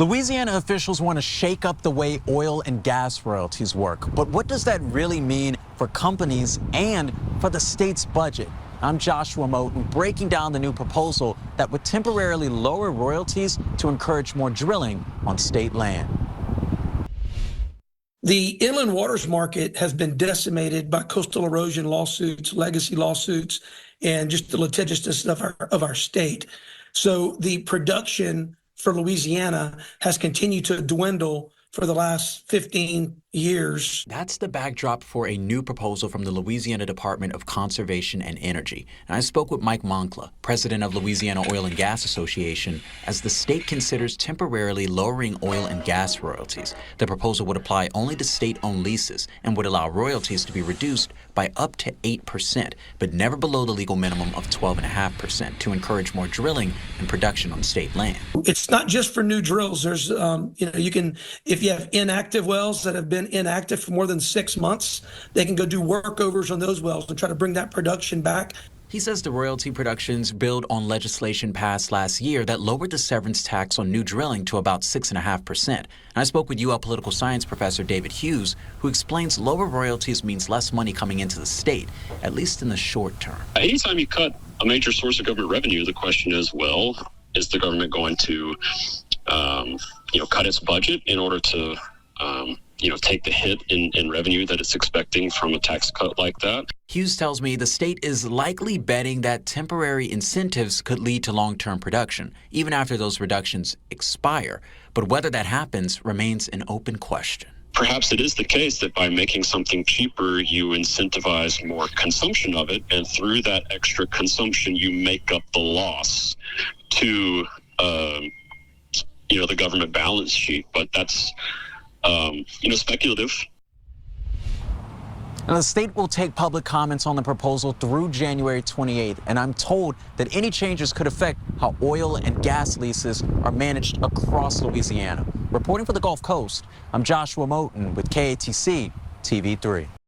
Louisiana officials want to shake up the way oil and gas royalties work. But what does that really mean for companies and for the state's budget? I'm Joshua Moten, breaking down the new proposal that would temporarily lower royalties to encourage more drilling on state land. The inland waters market has been decimated by coastal erosion lawsuits, legacy lawsuits, and just the litigiousness of our state. So the production for Louisiana has continued to dwindle for the last 15 years. That's the backdrop for a new proposal from the Louisiana Department of Conservation and Energy. And I spoke with Mike Moncla, president of Louisiana Oil and Gas Association, as the state considers temporarily lowering oil and gas royalties. The proposal would apply only to state-owned leases and would allow royalties to be reduced by up to 8%, but never below the legal minimum of 12.5% to encourage more drilling and production on state land. It's not just for new drills. There's, you can, if you have inactive wells that have been inactive for more than 6 months, they can go do workovers on those wells and try to bring that production back. He says the royalty productions build on legislation passed last year that lowered the severance tax on new drilling to about 6.5%. And I spoke with UL political science professor David Hughes, who explains lower royalties means less money coming into the state, at least in the short term. Anytime you cut a major source of government revenue, the question is, well, is the government going to, cut its budget in order to, take the hit in revenue that it's expecting from a tax cut like that? Hughes tells me the state is likely betting that temporary incentives could lead to long-term production, even after those reductions expire. But whether that happens remains an open question. Perhaps it is the case that by making something cheaper, you incentivize more consumption of it, and through that extra consumption, you make up the loss to, the government balance sheet. But that's speculative. Now, the state will take public comments on the proposal through January 28th, and I'm told that any changes could affect how oil and gas leases are managed across Louisiana. Reporting for the Gulf Coast, I'm Joshua Moten with KATC TV3.